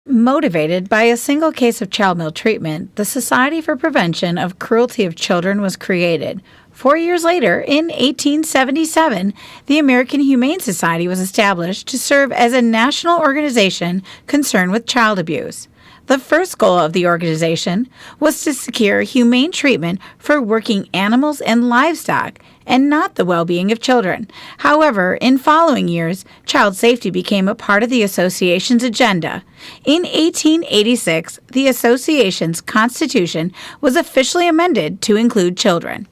Motivated by a single case of child maltreatment, the Society for Prevention of Cruelty of Children was created. 4 years later, in 1877, the American Humane Society was established to serve as a national organization concerned with child abuse. The first goal of the organization was to secure humane treatment for working animals and livestock, and not the well-being of children. However, in following years, child safety became a part of the association's agenda. In 1886, the association's constitution was officially amended to include children.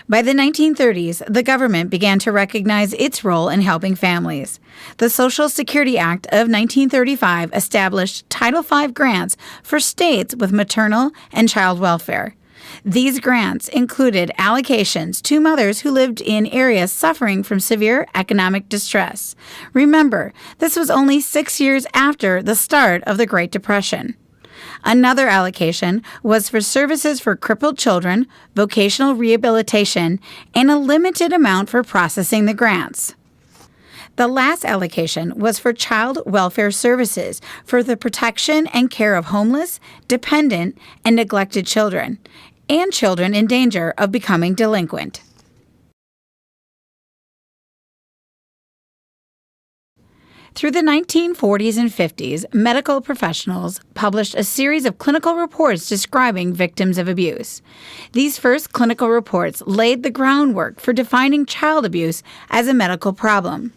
By the 1930s, the government began to recognize its role in helping families. The Social Security Act of 1935 established Title V grants for states with maternal and child welfare. These grants included allocations to mothers who lived in areas suffering from severe economic distress. Remember, this was only 6 years after the start of the Great Depression. Another allocation was for services for crippled children, vocational rehabilitation, and a limited amount for processing the grants. The last allocation was for child welfare services for the protection and care of homeless, dependent, and neglected children, and children in danger of becoming delinquent. Through the 1940s and 50s, medical professionals published a series of clinical reports describing victims of abuse. These first clinical reports laid the groundwork for defining child abuse as a medical problem.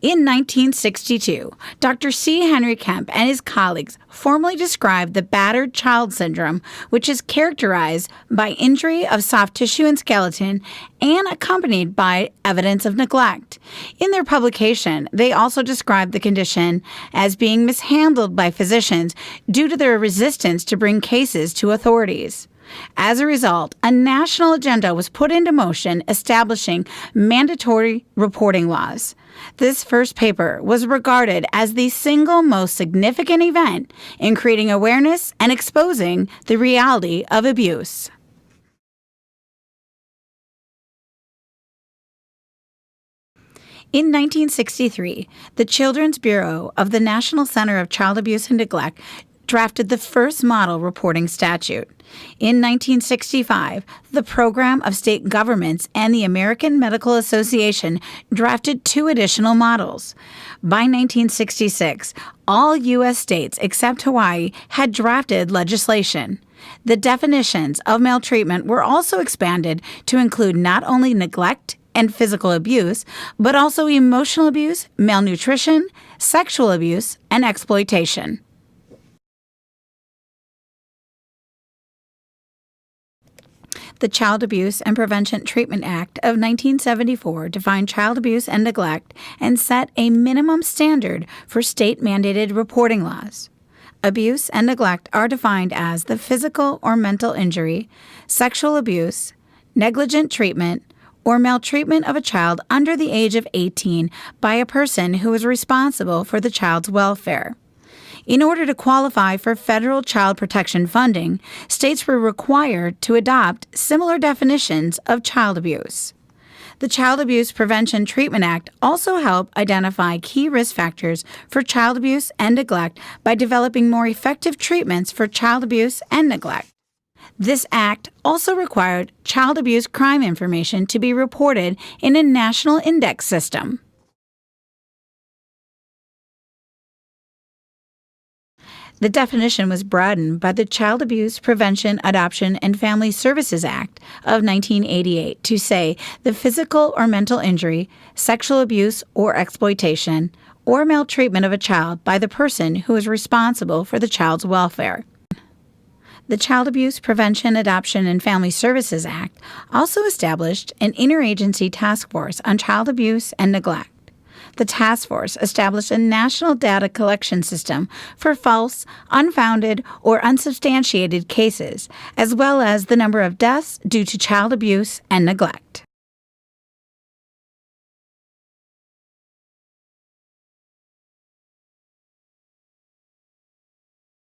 In 1962, Dr. C. Henry Kemp and his colleagues formally described the battered child syndrome, which is characterized by injury of soft tissue and skeleton and accompanied by evidence of neglect. In their publication, they also described the condition as being mishandled by physicians due to their resistance to bring cases to authorities. As a result, a national agenda was put into motion establishing mandatory reporting laws. This first paper was regarded as the single most significant event in creating awareness and exposing the reality of abuse. In 1963, the Children's Bureau of the National Center of Child Abuse and Neglect drafted the first model reporting statute. In 1965, the Program of State Governments and the American Medical Association drafted 2 additional models. By 1966, all U.S. states except Hawaii had drafted legislation. The definitions of maltreatment were also expanded to include not only neglect and physical abuse, but also emotional abuse, malnutrition, sexual abuse, and exploitation. The Child Abuse and Prevention Treatment Act of 1974 defined child abuse and neglect and set a minimum standard for state-mandated reporting laws. Abuse and neglect are defined as the physical or mental injury, sexual abuse, negligent treatment, or maltreatment of a child under the age of 18 by a person who is responsible for the child's welfare. In order to qualify for federal child protection funding, states were required to adopt similar definitions of child abuse. The Child Abuse Prevention Treatment Act also helped identify key risk factors for child abuse and neglect by developing more effective treatments for child abuse and neglect. This act also required child abuse crime information to be reported in a national index system. The definition was broadened by the Child Abuse Prevention, Adoption, and Family Services Act of 1988 to say the physical or mental injury, sexual abuse or exploitation, or maltreatment of a child by the person who is responsible for the child's welfare. The Child Abuse Prevention, Adoption, and Family Services Act also established an interagency task force on child abuse and neglect. The task force established a national data collection system for false, unfounded, or unsubstantiated cases, as well as the number of deaths due to child abuse and neglect.